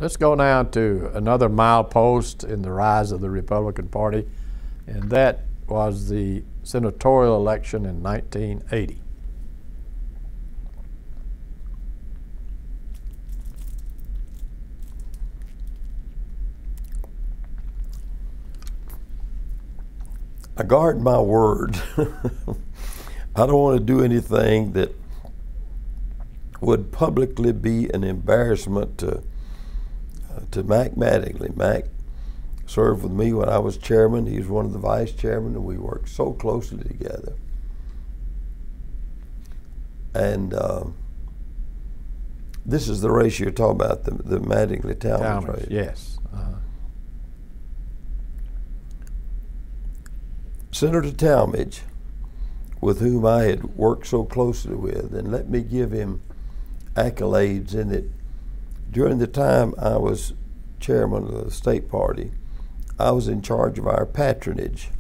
Let's go now to another milepost in the rise of the Republican Party, and that was the senatorial election in 1980. I guard my word. I don't want to do anything that would publicly be an embarrassment to Mac Mattingly. Mac served with me when I was chairman. He was one of the vice chairmen, and we worked so closely together. And this is the race you're talking about, the Mattingly-Talmadge race. Yes. Senator Talmadge, with whom I had worked so closely with, and let me give him accolades in that during the time I was chairman of the state party, I was in charge of our patronage.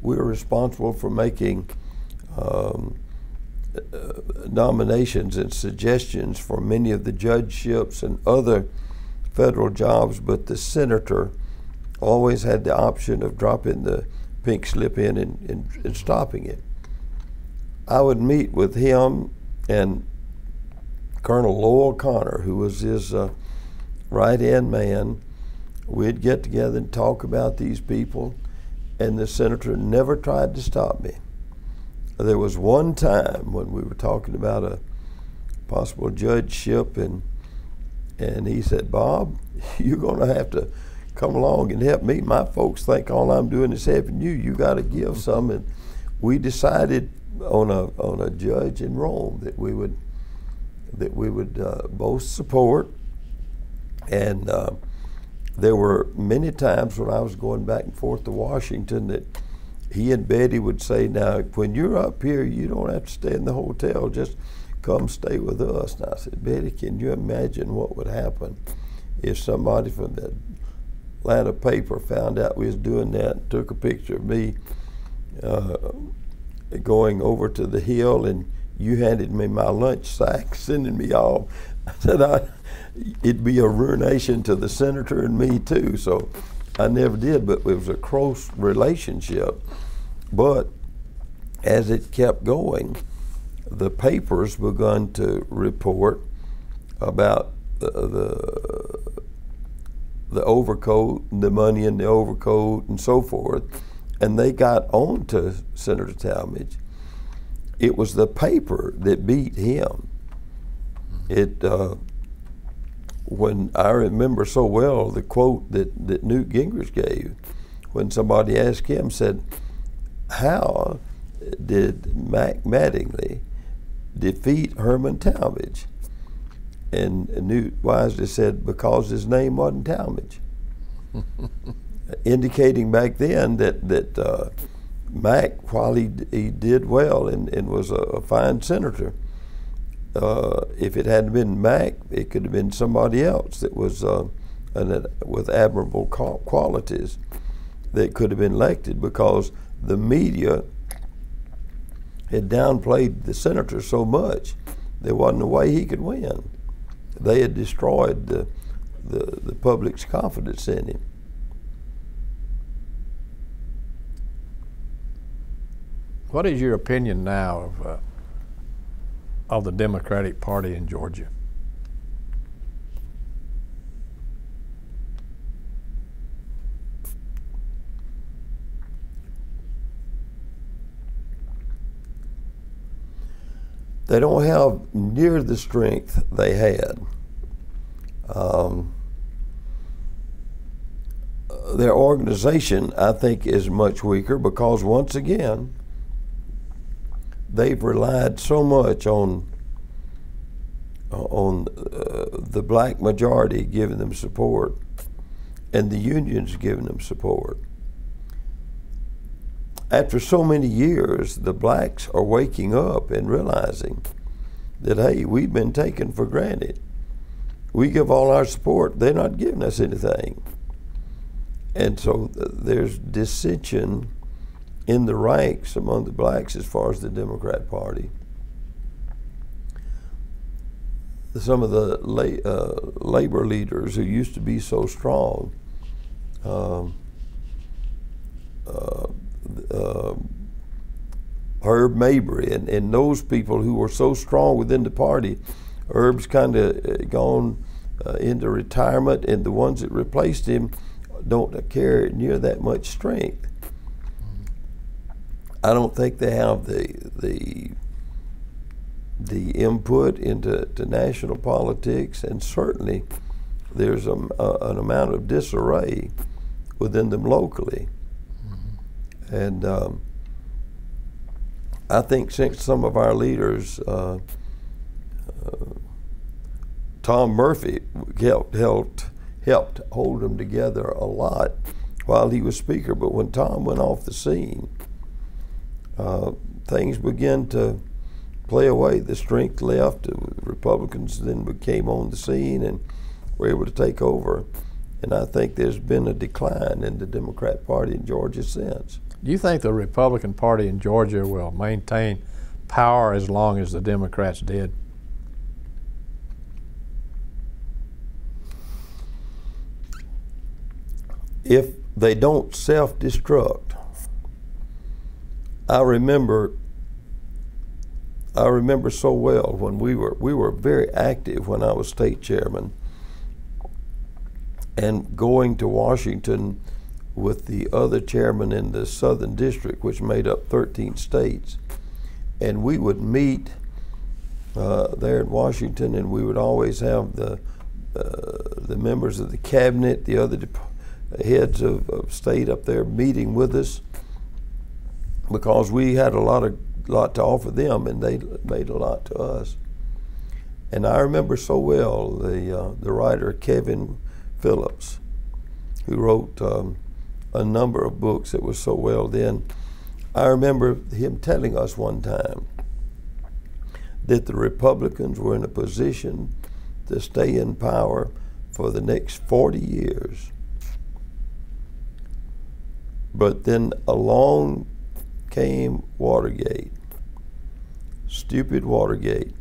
We were responsible for making nominations and suggestions for many of the judgeships and other federal jobs, but the senator always had the option of dropping the pink slip in and stopping it. I would meet with him and Colonel Lowell Connor, who was his right-hand man. We'd get together and talk about these people, and the senator never tried to stop me. There was one time when we were talking about a possible judgeship, and he said, "Bob, you're going to have to come along and help me. My folks think all I'm doing is helping you. You got to give some." And we decided on a judge in Rome that we would both support. And there were many times when I was going back and forth to Washington that he and Betty would say, "Now, when you're up here, you don't have to stay in the hotel. Just come stay with us." And I said, "Betty, can you imagine what would happen if somebody from the Atlanta paper found out we was doing that and took a picture of me going over to the Hill, and you handed me my lunch sack, sending me off?" I said, it'd be a ruination to the senator and me too. So I never did, but it was a close relationship. But as it kept going, the papers begun to report about the overcoat, the money in the overcoat, and so forth, and they got on to Senator Talmadge. It was the paper that beat him. When I remember so well the quote that Newt Gingrich gave when somebody asked him, said, "How did Mac Mattingly defeat Herman Talmadge?" And Newt wisely said, "Because his name wasn't Talmadge." Indicating back then that Mac, while he did well and was a fine senator, if it hadn't been Mac, it could have been somebody else that was with admirable qualities that could have been elected, because the media had downplayed the senator so much there wasn't a way he could win. They had destroyed the public's confidence in him. What is your opinion now of the Democratic Party in Georgia? They don't have near the strength they had. Their organization, I think, is much weaker because, once again, they've relied so much on the black majority giving them support and the unions giving them support. After so many years, the blacks are waking up and realizing that, hey, we've been taken for granted. We give all our support, they're not giving us anything. And so there's dissension in the ranks among the blacks as far as the Democrat Party. some of the labor leaders who used to be so strong. Herb Mabry and those people who were so strong within the party. Herb's kind of gone into retirement, and the ones that replaced him don't carry near that much strength. I don't think they have the input into national politics, and certainly there's an amount of disarray within them locally. And I think since some of our leaders, Tom Murphy helped hold them together a lot while he was Speaker, but when Tom went off the scene, things began to play away. The strength left. The Republicans then came on the scene and were able to take over. And I think there's been a decline in the Democrat Party in Georgia since. Do you think the Republican Party in Georgia will maintain power as long as the Democrats did? If they don't self-destruct. I remember so well when we were very active when I was state chairman, and going to Washington with the other chairman in the Southern District, which made up 13 states, and we would meet there in Washington, and we would always have the members of the cabinet, the other heads of state up there meeting with us, because we had a lot to offer them, and they made a lot to us. And I remember so well the writer Kevin Phillips, who wrote a number of books that was so well then. I remember him telling us one time that the Republicans were in a position to stay in power for the next 40 years. But then along came Watergate, stupid Watergate.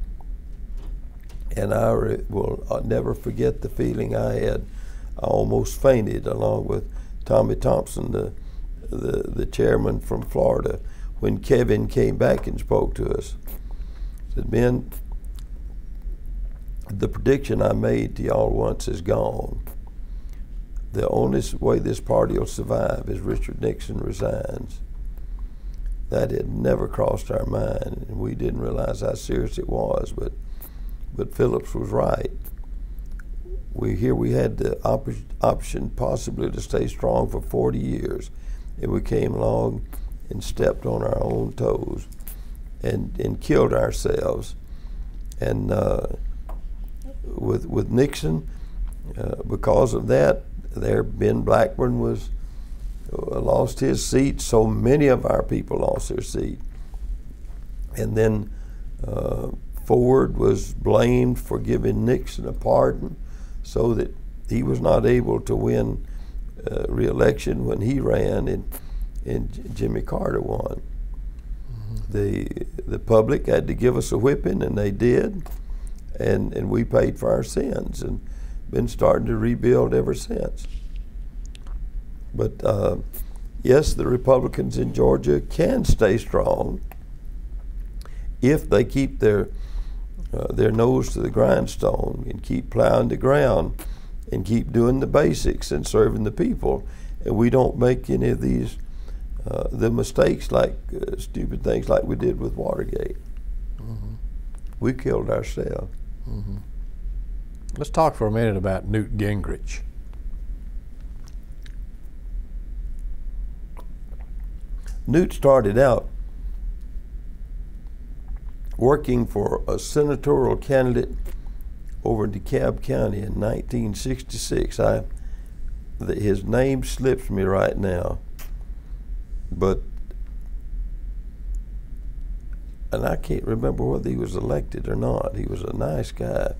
And I'll never forget the feeling I had. I almost fainted, along with Tommy Thompson, the chairman from Florida, when Kevin came back and spoke to us. He said, "Men, the prediction I made to y'all once is gone. The only way this party will survive is Richard Nixon resigns." That had never crossed our mind, and we didn't realize how serious it was, but Phillips was right. We had the option possibly to stay strong for 40 years, and we came along and stepped on our own toes and killed ourselves. And with Nixon, because of that, Ben Blackburn lost his seat. So many of our people lost their seat. And then Ford was blamed for giving Nixon a pardon, so that he was not able to win re-election when he ran, and Jimmy Carter won. The public had to give us a whipping, and they did, and we paid for our sins, and been starting to rebuild ever since. But yes, the Republicans in Georgia can stay strong if they keep their nose to the grindstone and keep plowing the ground and keep doing the basics and serving the people. And we don't make any of these the mistakes, like stupid things like we did with Watergate. Mm-hmm. We killed ourselves. Mm-hmm. Let's talk for a minute about Newt Gingrich. Newt started out working for a senatorial candidate over in DeKalb County in 1966. His name slips me right now, and I can't remember whether he was elected or not. He was a nice guy,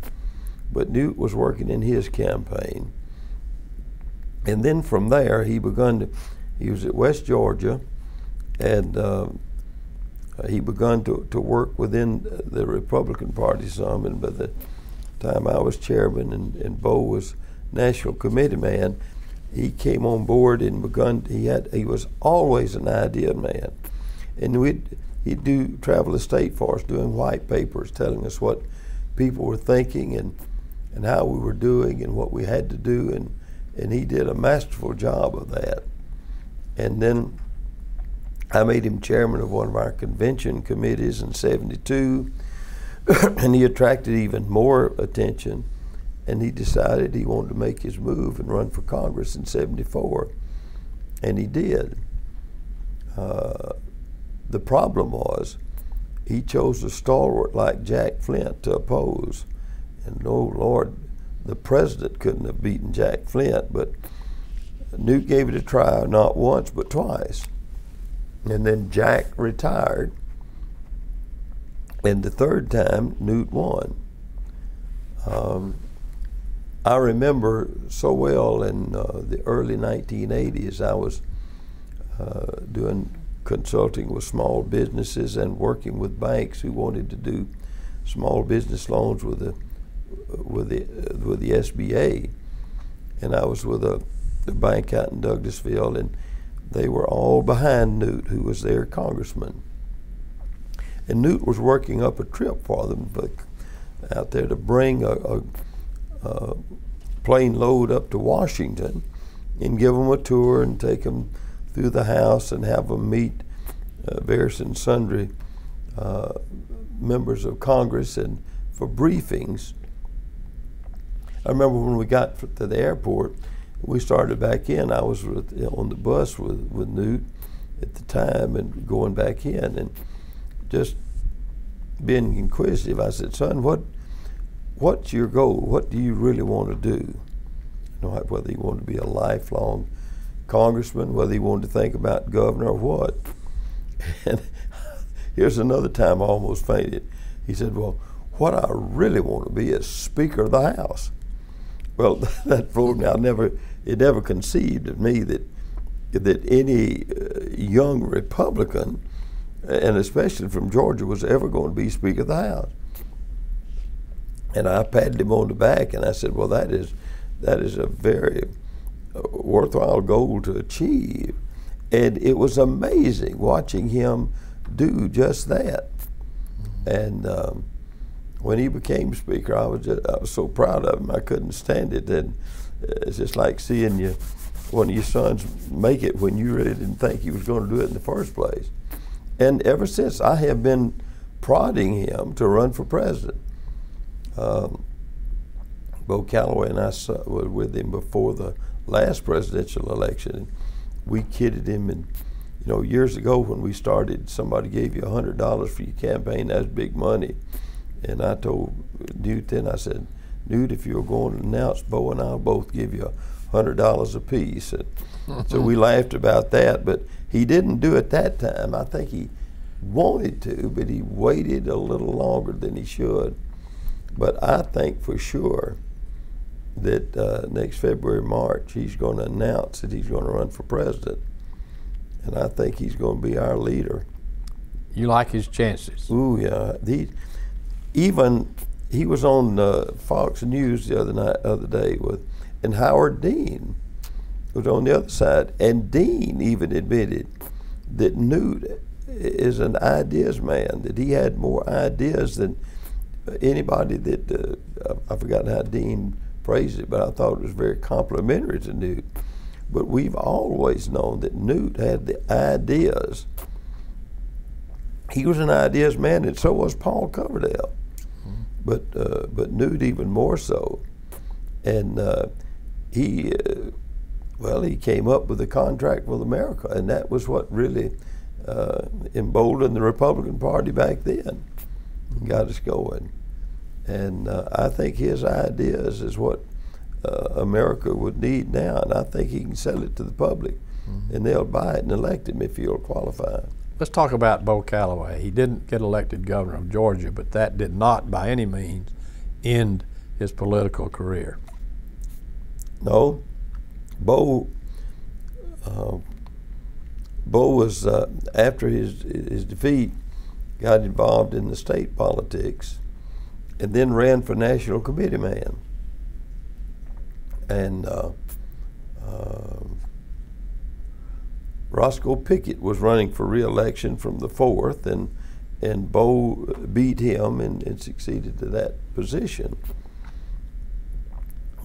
but Newt was working in his campaign. And then from there, he was at West Georgia, and he begun to work within the Republican Party some, and by the time I was chairman and Bo was national committee man, he came on board and he was always an idea man. And he'd do travel the state for us, doing white papers, telling us what people were thinking and how we were doing and what we had to do, and he did a masterful job of that. And then I made him chairman of one of our convention committees in '72, and he attracted even more attention, and he decided he wanted to make his move and run for Congress in '74, and he did. The problem was he chose a stalwart like Jack Flint to oppose, and oh Lord, the president couldn't have beaten Jack Flint, but Newt gave it a try, not once but twice. And then Jack retired, and the third time Newt won. I remember so well in the early 1980s, I was doing consulting with small businesses and working with banks who wanted to do small business loans with the SBA. And I was with a bank out in Douglasville, and they were all behind Newt, who was their congressman. And Newt was working up a trip for them out there to bring a plane load up to Washington and give them a tour and take them through the House and have them meet various and sundry members of Congress and for briefings. I remember when we got to the airport, we started back in. I was on the bus with Newt at the time and going back in and just being inquisitive. I said, son, what's your goal? What do you really want to do? You know, whether you want to be a lifelong congressman, whether you wanted to think about governor or what. And here's another time I almost fainted. He said, well, what I really want to be is Speaker of the House. Well, that fooled me. It never conceived of me that any young Republican, and especially from Georgia, was ever going to be Speaker of the House. And I patted him on the back and I said, well, that is a very worthwhile goal to achieve. And it was amazing watching him do just that. And when he became Speaker, I was so proud of him. I couldn't stand it. And it's just like seeing one of your sons make it when you really didn't think he was going to do it in the first place. And ever since, I have been prodding him to run for president. Bo Calloway and I were with him before the last presidential election. And we kidded him, and you know, years ago when we started, somebody gave you $100 for your campaign. That's big money. And I told Newt then, I said, Newt, if you're going to announce, Bo and I'll both give you $100 apiece. And so we laughed about that, but he didn't do it that time. I think he wanted to, but he waited a little longer than he should. But I think for sure that next February, March, he's going to announce that he's going to run for president. And I think he's going to be our leader. You like his chances? Ooh, yeah. He was on Fox News the other day and Howard Dean was on the other side. And Dean even admitted that Newt is an ideas man, that he had more ideas than anybody that, I've forgotten how Dean phrased it, but I thought it was very complimentary to Newt. But we've always known that Newt had the ideas. He was an ideas man, and so was Paul Coverdale. But Newt even more so. And he came up with a contract with America, and that was what really emboldened the Republican Party back then, and got us going. And I think his ideas is what America would need now, and I think he can sell it to the public, and they'll buy it and elect him if he'll qualify. Let's talk about Bo Calloway. He didn't get elected governor of Georgia, but that did not by any means end his political career. No, Bo was, after his defeat, got involved in the state politics, and then ran for national committee man. And Roscoe Pickett was running for re-election from the 4th, and Bo beat him and succeeded to that position.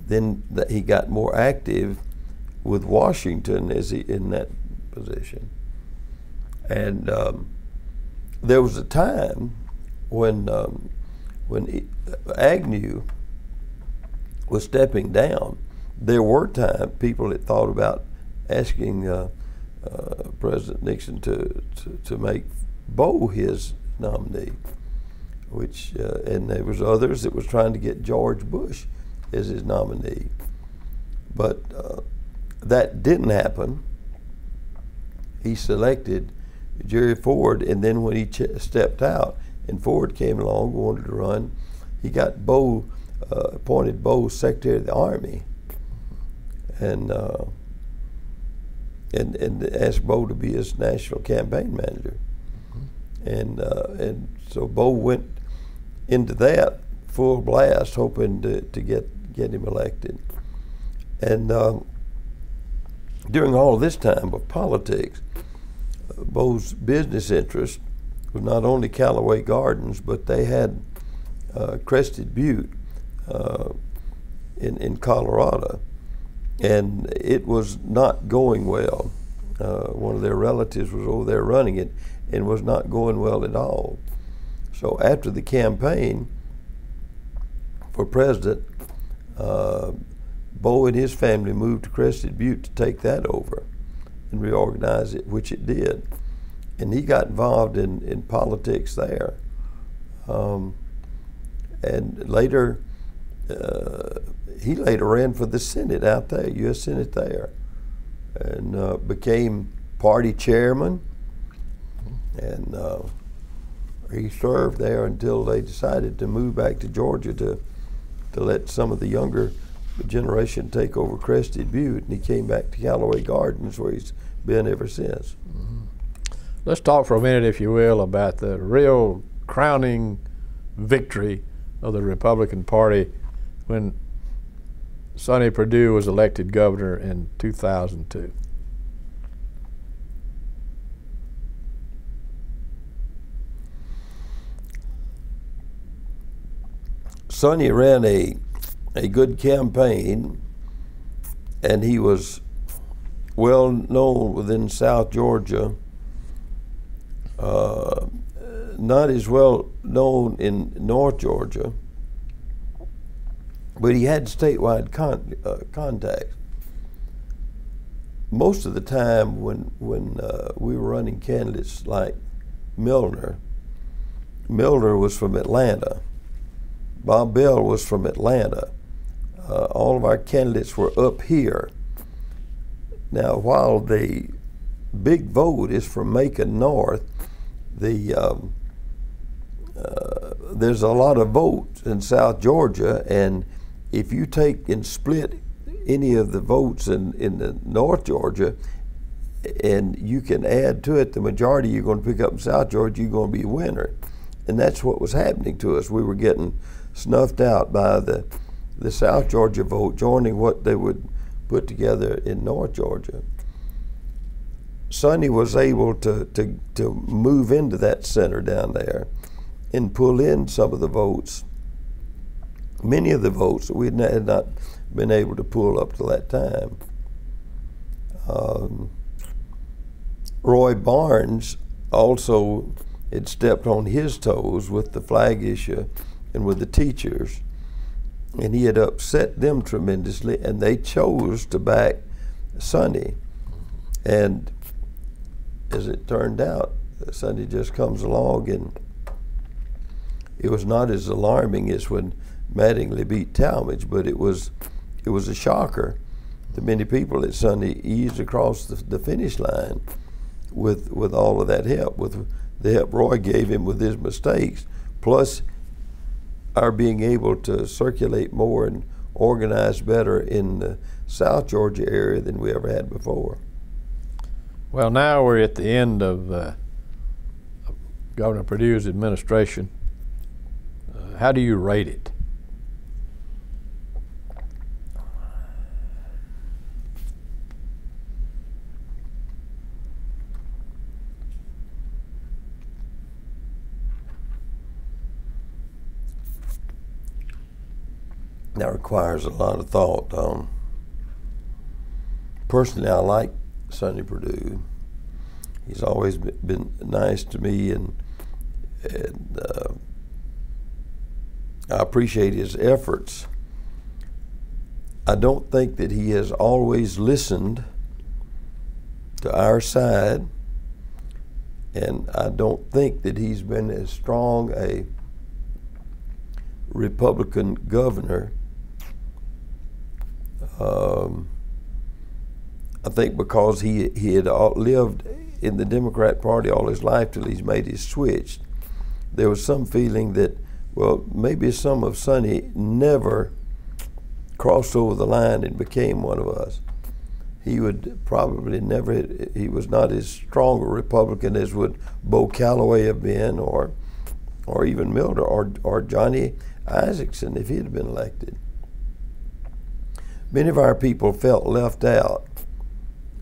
Then he got more active with Washington in that position. And there was a time when Agnew was stepping down. There were people that thought about asking President Nixon to make Bo his nominee, and there was others that was trying to get George Bush as his nominee. But that didn't happen. He selected Jerry Ford, and then when he stepped out and Ford came along, wanted to run, he got appointed Bo Secretary of the Army, and asked Bo to be his national campaign manager. And so Bo went into that full blast, hoping to get him elected. And during all this time of politics, Bo's business interest was not only Callaway Gardens, but they had Crested Butte in Colorado, and it was not going well. One of their relatives was over there running it and was not going well at all. So after the campaign for president, Bo and his family moved to Crested Butte to take that over and reorganize it, which it did. And he got involved in politics there. And later, he later ran for the Senate out there, U.S. Senate there, and became party chairman. And he served there until they decided to move back to Georgia to let some of the younger generation take over Crested Butte, and he came back to Callaway Gardens, where he's been ever since. Mm-hmm. Let's talk for a minute, if you will, about the real crowning victory of the Republican Party when Sonny Perdue was elected governor in 2002. Sonny ran a good campaign, and he was well known within South Georgia, not as well known in North Georgia, but he had statewide contacts. Most of the time when we were running candidates like Milner was from Atlanta. Bob Bell was from Atlanta. All of our candidates were up here. Now, while the big vote is from Macon North, there's a lot of votes in South Georgia, and if you take and split any of the votes in the North Georgia, and you can add to it the majority you're going to pick up in South Georgia, you're going to be a winner. And that's what was happening to us. We were getting snuffed out by the South Georgia vote joining what they would put together in North Georgia. Sonny was able to move into that center down there and pull in some of the votes, many of the votes that we had not been able to pull up to that time. Roy Barnes also had stepped on his toes with the flag issue and with the teachers, and he had upset them tremendously, and they chose to back Sonny. And as it turned out, Sonny just comes along, and it was not as alarming as when Mattingly beat Talmadge, but it was a shocker to many people that Sonny eased across the finish line with all of that help, with the help Roy gave him with his mistakes, plus our being able to circulate more and organize better in the South Georgia area than we ever had before. Well, now we're at the end of Governor Perdue's administration. how do you rate it? That requires a lot of thought. Personally, I like Sonny Perdue. He's always been nice to me, and I appreciate his efforts. I don't think that he has always listened to our side, and I don't think that he's been as strong a Republican governor. I think because he had lived in the Democrat Party all his life till he's made his switch, there was some feeling that, well, maybe some of Sonny never crossed over the line and became one of us. He would probably never, he was not as strong a Republican as would Bo Calloway have been, or even Milder, or Johnny Isaacson if he had been elected. Many of our people felt left out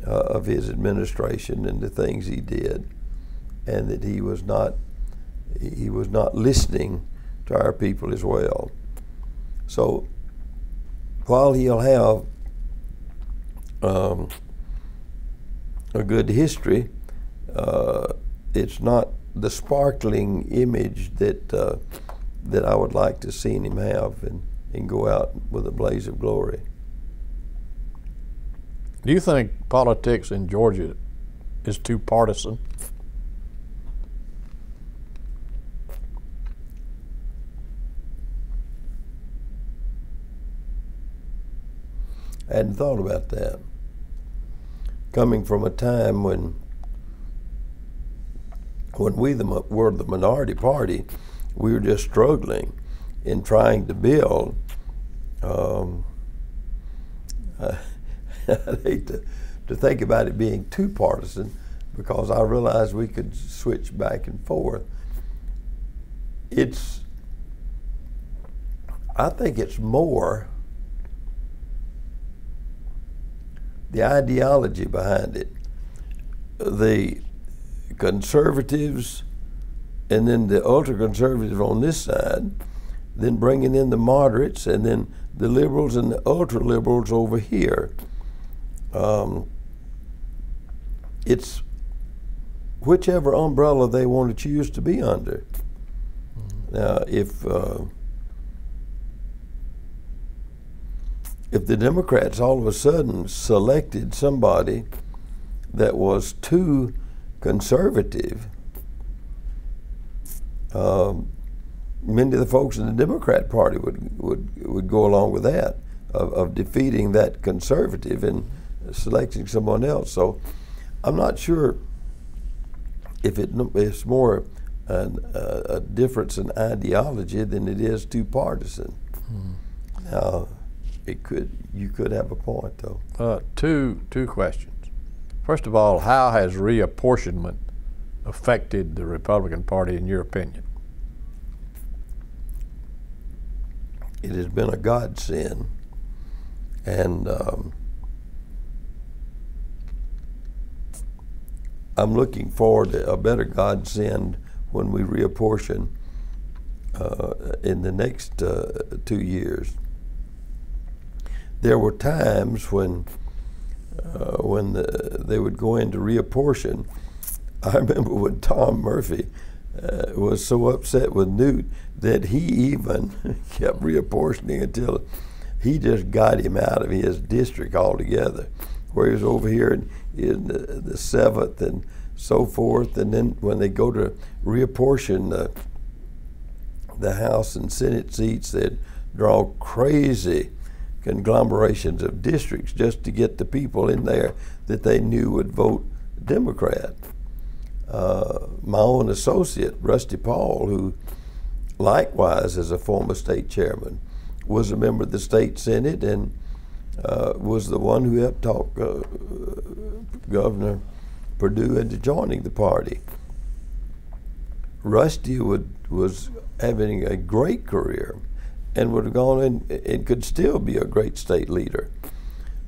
of his administration and the things he did, and that he was not listening to our people as well. So while he'll have a good history, it's not the sparkling image that I would like to see him have and go out with a blaze of glory. Do you think politics in Georgia is too partisan? I hadn't thought about that. Coming from a time when we were the minority party, we were just struggling in trying to build. I'd hate to think about it being too partisan, because I realized we could switch back and forth. I think it's more the ideology behind it. The conservatives and then the ultra-conservatives on this side, then bringing in the moderates, and then the liberals and the ultra-liberals over here. It's whichever umbrella they want to choose to be under. Now, if the Democrats all of a sudden selected somebody that was too conservative, many of the folks in the Democrat Party would go along with that, of defeating that conservative and selecting someone else. So I'm not sure if it's more a difference in ideology than it is too partisan. Now, you could have a point, though. Two questions. First of all, how has reapportionment affected the Republican Party in your opinion? It has been a godsend, and I'm looking forward to a better godsend when we reapportion in the next 2 years. There were times when they would go in to reapportion. I remember when Tom Murphy was so upset with Newt that he even kept reapportioning until he just got him out of his district altogether, where he was over here in the 7th and so forth. And then when they go to reapportion the House and Senate seats, they'd draw crazy conglomerations of districts just to get the people in there that they knew would vote Democrat. My own associate, Rusty Paul, who likewise is a former state chairman, was a member of the state Senate and was the one who helped talk Governor Perdue into joining the party. Rusty was having a great career and would have gone in and could still be a great state leader.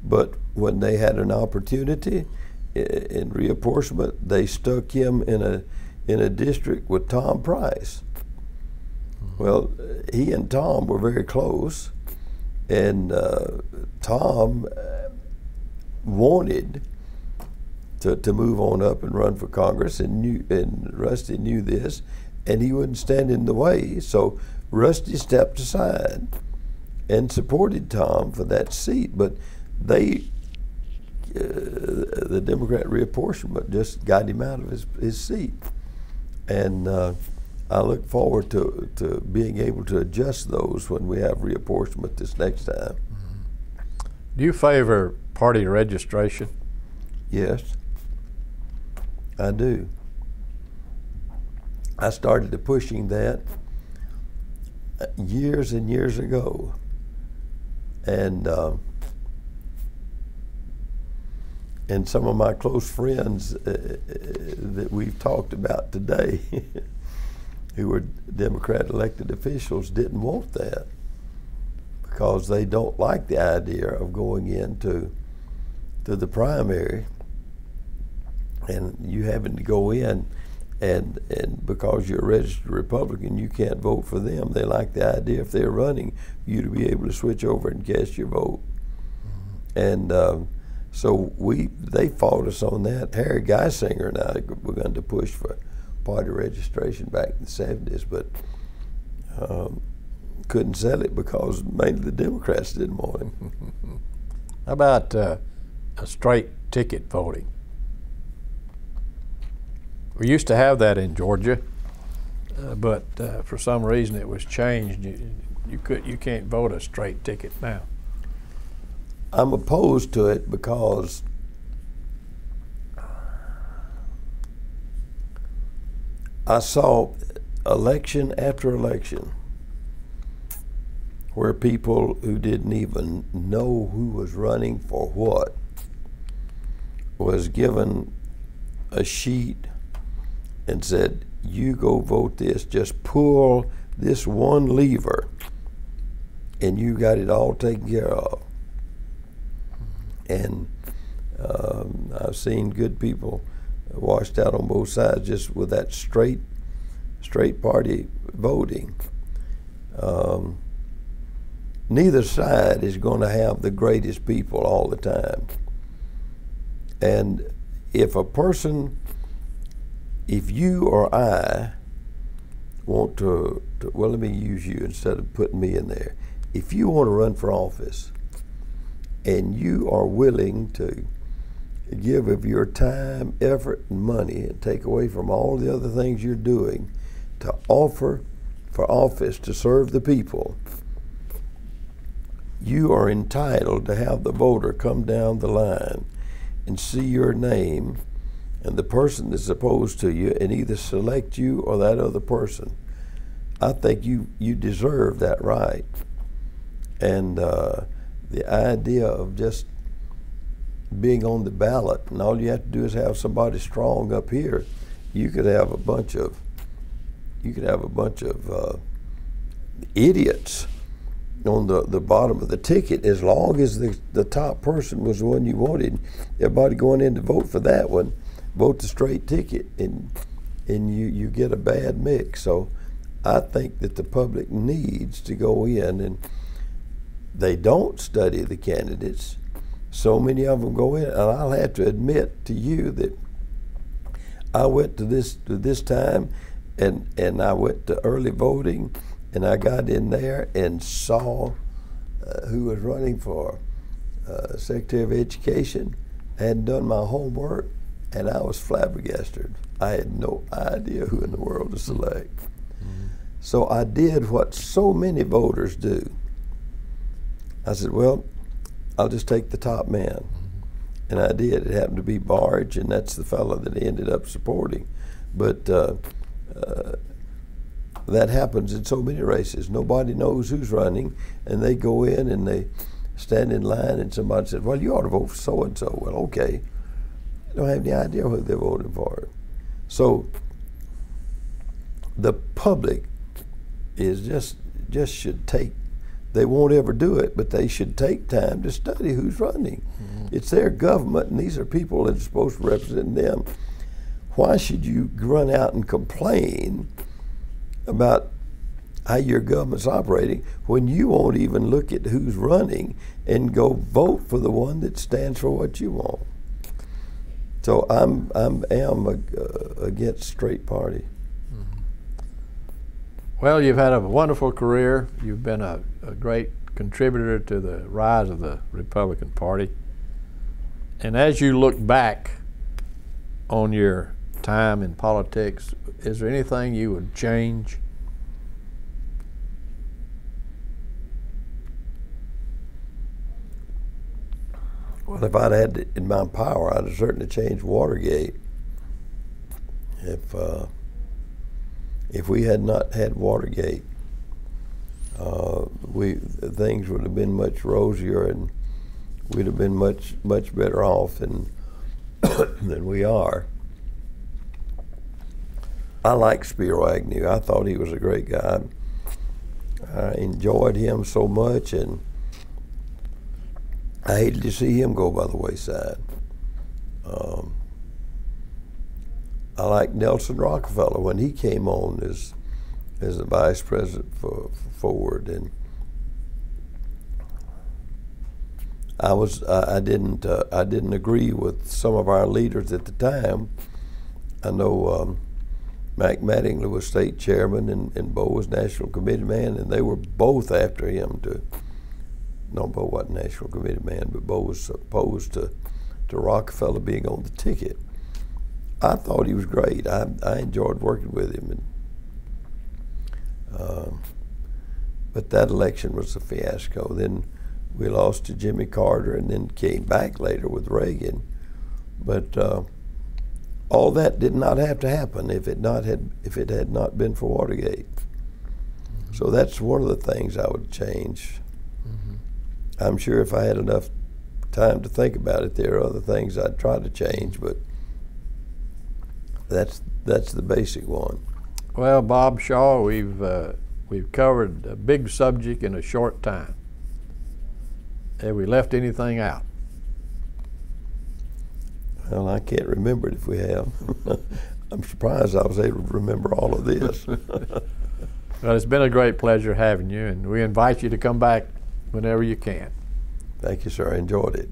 But when they had an opportunity in reapportionment, they stuck him in a district with Tom Price. Well, he and Tom were very close, and Tom wanted to move on up and run for Congress, and Rusty knew this, and he wouldn't stand in the way. So Rusty stepped aside and supported Tom for that seat. But the Democrat reapportionment just got him out of his seat. And I look forward to being able to adjust those when we have reapportionment this next time. Do you favor party registration? Yes, I do. I started pushing that years and years ago. And some of my close friends that we've talked about today who were Democrat elected officials didn't want that because they don't like the idea of going into the primary and you having to go in and because you're a registered Republican, you can't vote for them. They like the idea if they're running, you to be able to switch over and cast your vote. And so they fought us on that. Harry Geisinger and I begun to push for party registration back in the 70s, but couldn't sell it because mainly the Democrats didn't want it. How about a straight ticket voting? We used to have that in Georgia, but for some reason it was changed. You can't vote a straight ticket now. I'm opposed to it because I saw election after election where people who didn't even know who was running for what was given a sheet and said, you go vote this, just pull this one lever and you got it all taken care of. And I've seen good people washed out on both sides just with that straight party voting. Neither side is going to have the greatest people all the time. And if you or I want to, well, let me use you instead of putting me in there. If you want to run for office and you are willing to give of your time, effort, and money and take away from all the other things you're doing to offer for office to serve the people, you are entitled to have the voter come down the line and see your name and the person that's opposed to you and either select you or that other person. I think you deserve that right. And the idea of just being on the ballot and all you have to do is have somebody strong up here, you could have a bunch of idiots on the bottom of the ticket. As long as the top person was the one you wanted, everybody going in to vote for that one, vote the straight ticket, and you get a bad mix. So I think that the public needs to go in, and they don't study the candidates. So many of them go in, and I'll have to admit to you that I went to this time, and I went to early voting, and I got in there and saw who was running for Secretary of Education. I hadn't done my homework, and I was flabbergasted. I had no idea who in the world to select. Mm-hmm. So I did what so many voters do. I said, well, I'll just take the top man. Mm-hmm. And I did. It happened to be Barge, and that's the fellow that he ended up supporting. But that happens in so many races. Nobody knows who's running, and they go in and they stand in line, and somebody says, well, you ought to vote for so-and-so. Well, okay. They don't have any idea who they're voting for. So the public is just should take. They won't ever do it, but they should take time to study who's running. It's their government, and these are people that are supposed to represent them. Why should you run out and complain about how your government's operating when you won't even look at who's running and go vote for the one that stands for what you want? So I'm against straight party. Well, you've had a wonderful career. You've been a great contributor to the rise of the Republican Party. And as you look back on your time in politics, is there anything you would change? Well, if I'd had it in my power, I'd have certainly changed Watergate. If we had not had Watergate, things would have been much rosier, and we'd have been much better off than we are. I like Spiro Agnew. I thought he was a great guy. I enjoyed him so much, and I hated to see him go by the wayside. I like Nelson Rockefeller when he came on as the vice president for Ford, and I didn't agree with some of our leaders at the time. I know Mac Mattingly was state chairman, and Bo was national committee man, and they were both after him to. No, Bo wasn't national committee man, but Bo was opposed to Rockefeller being on the ticket. I thought he was great. I enjoyed working with him, but that election was a fiasco. Then we lost to Jimmy Carter, and then came back later with Reagan. But all that did not have to happen if it had not been for Watergate. So that's one of the things I would change. I'm sure if I had enough time to think about it, there are other things I'd try to change, but that's the basic one. Well, Bob Shaw, we've covered a big subject in a short time. Have we left anything out? Well, I can't remember it if we have. I'm surprised I was able to remember all of this. Well, it's been a great pleasure having you, and we invite you to come back whenever you can. Thank you, sir. I enjoyed it.